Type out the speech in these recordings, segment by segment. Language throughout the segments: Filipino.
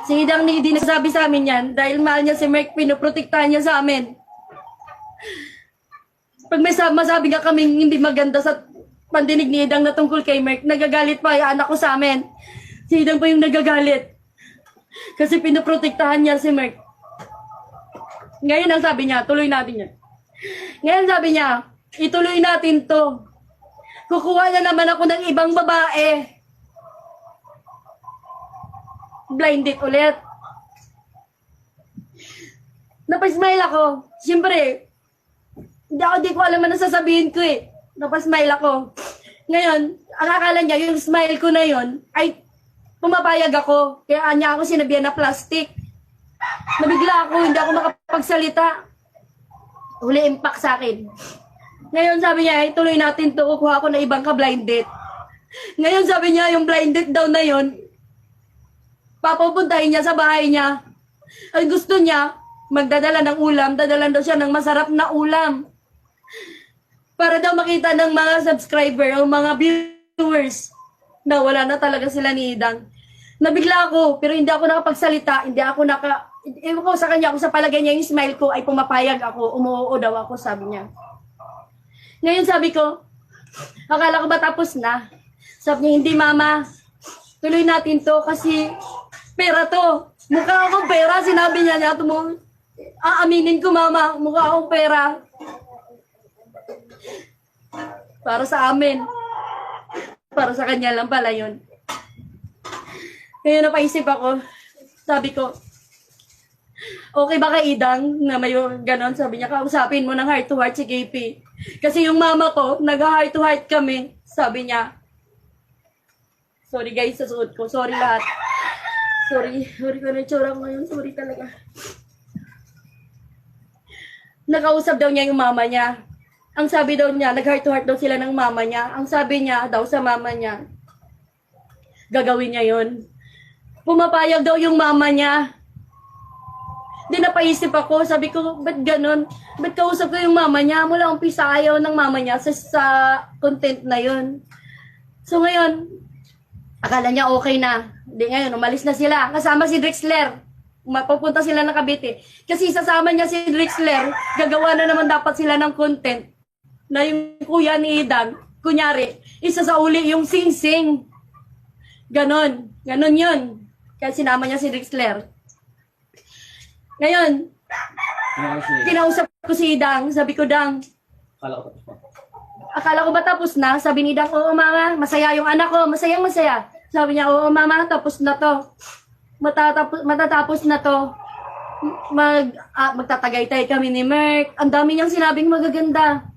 Si Idang hindi nagsasabi sa amin yan dahil mahal niya si Merck, pinoprotektahan niya sa amin. Pag may masabi nga kaming hindi maganda sa pandinig ni Idang na tungkol kay Merck, nagagalit pa yung anak ko sa amin. Si Idang pa yung nagagalit. Kasi pinoprotektahan niya si Merck. Ngayon ang sabi niya, tuloy natin yan. Ngayon sabi niya, ituloy natin to. Kukuha na naman ako ng ibang babae. Blind date ulit. Napasmile ako. Siyempre, di ko alam ano sasabihin ko eh. Napasmile ako. Ngayon, ang akala niya, yung smile ko na yon ay pumapayag ako. Kaya niya ako sinabihan na plastic. Nabigla ako, hindi ako makapagsalita. Huli impact sa akin. Ngayon sabi niya, tuloy natin to, kukuha ako na ibang ka-blind date. Ngayon sabi niya, yung blind date daw na yon papupuntahin niya sa bahay niya. Ang gusto niya, magdadala ng ulam, dadalan daw siya ng masarap na ulam. Para daw makita ng mga subscriber o mga viewers na wala na talaga sila ni Idang. Nabigla ako, pero hindi ako nakapagsalita, ewan ko sa kanya, kung sa palagay niya yung smile ko ay pumapayag ako, umuoo daw ako, sabi niya. Ngayon sabi ko, akala ko ba tapos na? Sabi niya, hindi mama, tuloy natin to kasi pera to. Mukha akong pera, sinabi niya mo. Aaminin ko mama, mukha akong pera. Para sa amin. Para sa kanya lang pala yun. Kaya napaisip ako, sabi ko, okay ba kay Idang na may ganon? Sabi niya, kausapin mo ng heart to heart si KP. Kasi yung mama ko, nag-heart to heart kami. Sabi niya, sorry guys sa suot ko, sorry lahat. Sorry ko na itsura ko ngayon, sorry talaga. Nakausap daw niya yung mama niya. Ang sabi daw niya, nag-heart to heart daw sila ng mama niya. Ang sabi niya daw sa mama niya, gagawin niya yon. Pumapayag daw yung mama niya. Di napaisip ako, sabi ko, ba't ganon? Ba't kausap ko yung mama niya? Mula umpisa ayaw ng mama niya sa content na yon. So ngayon, akala niya okay na. Di ngayon, umalis na sila. Kasama si Drexler. Mapupunta sila ng Cavite. Kasi sasama niya si Drexler, gagawa na naman dapat sila ng content na yung kuya ni Idang, kunyari, isa sa uli yung sing-sing. Ganon. Ganon yun. Kaya sinama niya si Drexler. Ngayon, kinausap ko si Idang. Sabi ko, Dang, akala ko ba tapos na? Sabi ni Idang, oo mama, masaya yung anak ko. Masayang-masaya. Sabi niya, oo mama, tapos na to. Matatapos na to. Magtatagaytay kami ni Merck. Ang dami niyang sinabing magaganda.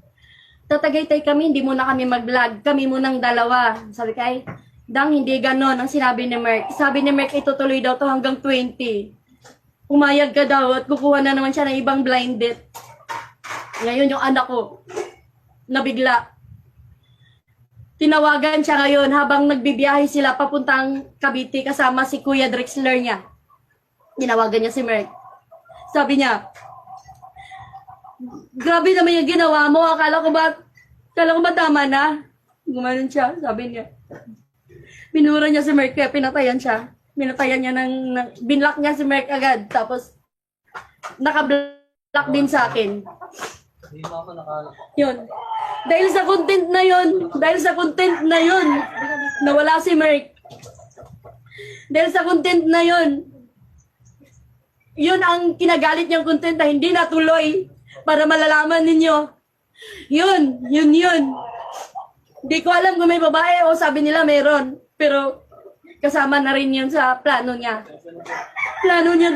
Tatagaytay kami, hindi muna kami mag-vlog. Kami munang dalawa. Sabi kay, Dang, hindi ganon ang sinabi ni Merck. Sabi ni Merck, itutuloy daw to hanggang 20. Pumayag ka daw at kukuha na naman siya ng ibang blind date. Ngayon yung anak ko, nabigla. Tinawagan siya ngayon habang nagbibiyahe sila papuntang Cavite kasama si Kuya Drexler niya. Tinawagan niya si Merck. Sabi niya, grabe naman yung ginawa mo. Akala ko ba tama na? Gumanon siya, sabi niya. Binura niya si Merck kaya pinatayan siya. Pinatayan niya binlock niya si Merck agad. Tapos, naka-block din sa akin. Yun. Dahil sa content na yun, nawala si Merck. Dahil sa content na yun, yun ang kinagalit niyang content na hindi natuloy para malalaman ninyo. Yun. Di ko alam kung may babae o sabi nila meron. Pero kasama na rin yun sa plano niya. Plano niya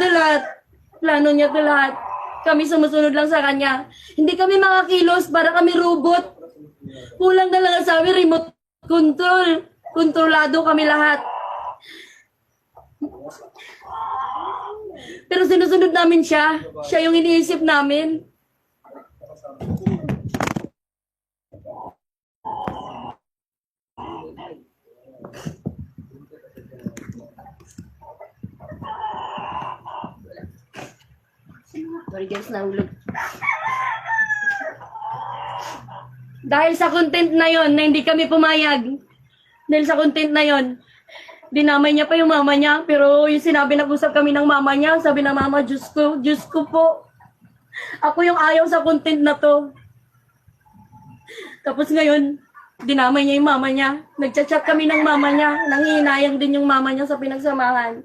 to lahat. Kami sumusunod lang sa kanya. Hindi kami mga kilos, para kami robot. Kulang na lang sa amin, remote control. Kontrolado kami lahat. Pero sinusunod namin siya. Siya yung iniisip namin. Sorry guys, nahulog. Dahil sa content na yon na hindi kami pumayag. Dahil sa content na yon, Dinamay niya pa yung mama niya, pero yung sinabi nag-usap kami ng mama niya, sabi ng mama, Diyos ko po. Ako yung ayaw sa content na to. Tapos ngayon, dinamay niya yung mama niya. Nagchat-chat kami ng mama niya. Nangihinayang din yung mama niya sa pinagsamahan.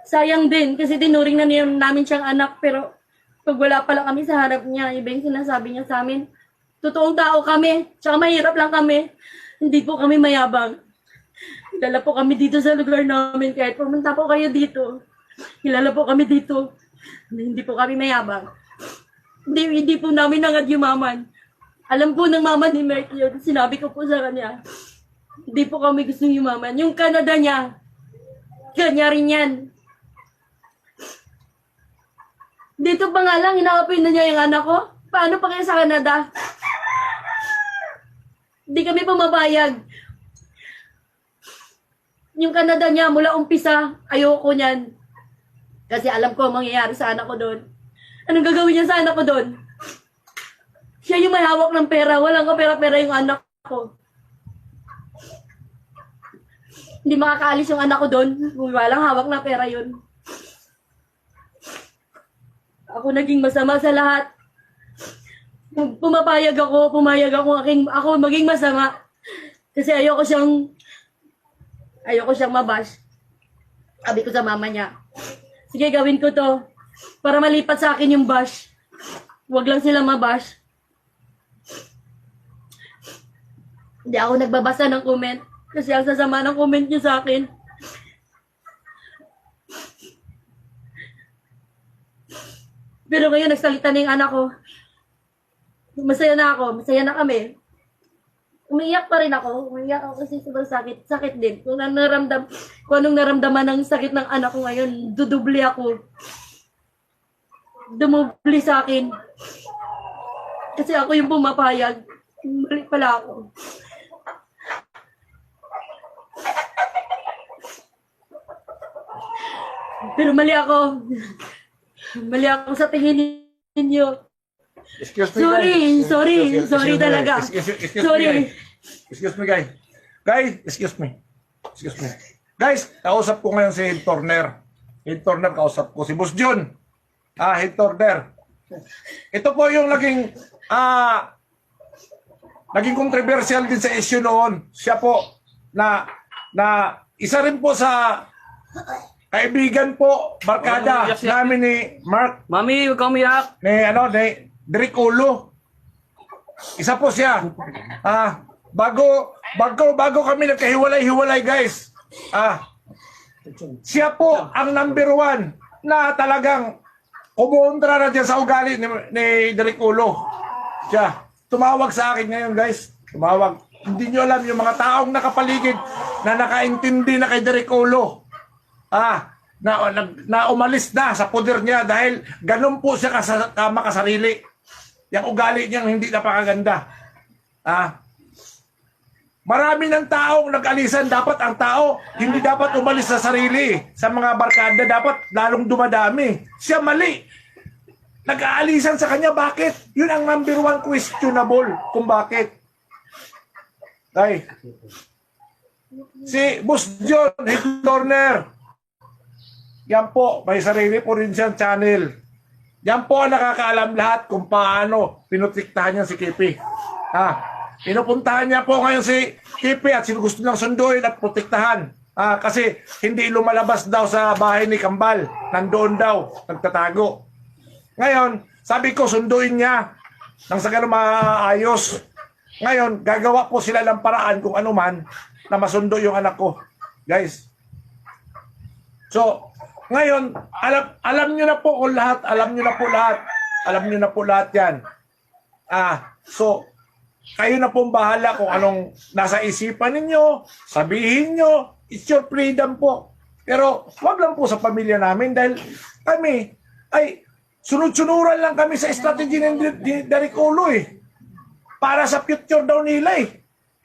Sayang din, kasi tinuring na namin siyang anak, pero pag wala pa lang kami sa harap niya, iba yung sinasabi niya sa amin. Totoong tao kami, tsaka mahirap lang kami. Hindi po kami mayabang. Kilala po kami dito sa lugar namin. Kahit pumunta po kayo dito. Kilala po kami dito. Hindi po kami mayabang. Hindi po namin nangadyumaman. Alam po ng mama ni Merck yun. Sinabi ko po sa kanya. Hindi po kami gustong yumaman. Yung Canada niya, kanya rin yan. Dito pa nga lang, inakapin na niya yung anak ko. Paano pa kaya sa Canada? Hindi kami pumapayag. Yung Canada niya, mula umpisa, ayoko niyan. Kasi alam ko ang mangyayari sa anak ko doon. Anong gagawin niya sa anak ko doon? Siya yung may hawak ng pera. Walang kapera-pera yung anak ko. Hindi makakaalis yung anak ko doon. Kung walang hawak na pera yun. Ako naging masama sa lahat. Pumayag ako maging masama. Kasi ayoko siyang mabash. Sabi ko sa mama niya, sige, gawin ko to. Para malipat sa akin yung bash. Huwag lang sila mabash. Hindi ako nagbabasa ng comment. Kasi ang sasama ng comment niya sa akin. Pero ngayon, nagsalita na yung anak ko. Masaya na ako. Masaya na kami. Umiiyak pa rin ako. Umiiyak ako kasi sobrang sakit. Sakit din. Kung anong naramdaman ng sakit ng anak ko ngayon, dudubli ako. Dumubli sa akin. Kasi ako yung pumapayag. Mali pala ako. Pero mali ako. Mali ako sa tingin ninyo. Excuse me, Sorry, guys. sorry, Excuse sorry me, talaga. Excuse Sorry. me, guys. Excuse me, guys. Guys, excuse me. Excuse me. Guys, kausap ko ngayon si Head Turner. Head Turner, kausap ko si Boss John. Head Turner. Ito po yung naging controversial din sa issue noon. Siya po na isa rin po sa kaibigan po, barkada namin ni Mark. Mami, huwag kang umiyak. Ni Derek Ulo. Isa po siya. Bago kami nagkahiwalay-hiwalay, guys. Siya po ang number 1 na talagang kumontra na dyan sa ugali ni Derek Ulo. Siya. Tumawag sa akin ngayon, guys. Tumawag. Hindi nyo alam yung mga taong nakapaligid na nakaintindi na kay Derek Ulo. Na umalis na sa poder niya dahil ganun po siya makasarili. Yung ugali niyang hindi napakaganda. Marami ng taong nag-alisan. Dapat ang tao hindi dapat umalis sa sarili. Sa mga barkada dapat lalong dumadami. Siya mali. Nag-aalisan sa kanya. Bakit? Yun ang number 1 questionable kung bakit. Ay. Si Boss John, Head Turner. Yan po, may sarili po rin siyang channel. Yan po ang nakakaalam lahat kung paano pinutiktahan niya si Kipi. Pinupuntahan niya po ngayon si Kipi at sino gusto niyang sunduin at protektahan. Kasi hindi lumalabas daw sa bahay ni Kambal. Nandoon daw, nagtatago. Ngayon, sabi ko sunduin niya nang sa ganun maayos. Ngayon, gagawa po sila ng paraan kung ano man na masundo yung anak ko. Guys. So, ngayon, alam nyo na po kung lahat. Alam nyo na po lahat. Alam nyo na po lahat yan. So, kayo na pong bahala kung anong nasa isipan ninyo. Sabihin nyo. It's your freedom po. Pero, wag lang po sa pamilya namin dahil kami ay sunod-sunuran lang kami sa strategy ni Derek Ulo eh. Para sa future daw nila eh.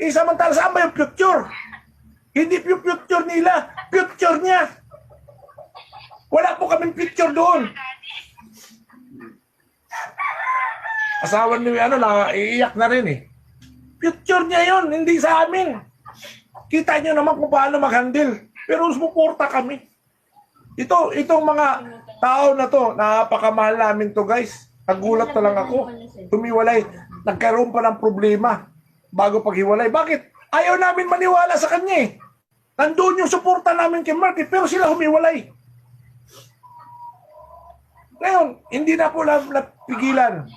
Samantala saan ba yung future? Hindi yung future nila. Future niya. Wala po kaming picture doon. Asawa ni iiyak na rin eh. Future niya yon, hindi sa amin. Kita nyo naman kung paano mag-handle. Pero sumuporta kami. Itong mga tao na to, napakamahal namin to guys. Nagulat na lang ako. Tumiwalay. Nagkaroon pa ng problema bago paghiwalay. Bakit? Ayaw namin maniwala sa kanya eh. Nandun yung suporta namin kay Mark eh, pero sila humiwalay. Ngayon, hindi na po napigilan.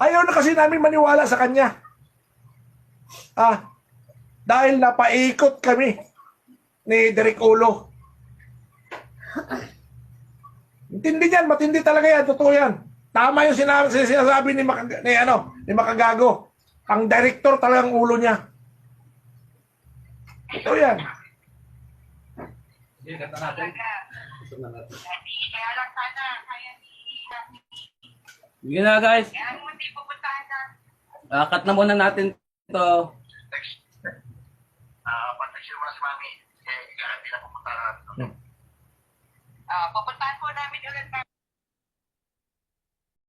Ayaw na kasi namin maniwala sa kanya. Dahil napaikot kami ni Derek Ulo. Intindi yan, matindi talaga yan, totoo yan. Tama yung sinasabi ni Makagago. Ang director talagang ulo niya. Totoo yan. Sige, kanta natin. Kaya lang sana, kaya ni Sige na guys. kaya mo hindi pupuntahan na. Cut na muna natin ito. Pag-text mo na si Mami, eh, hindi na pupunta na. Pupunta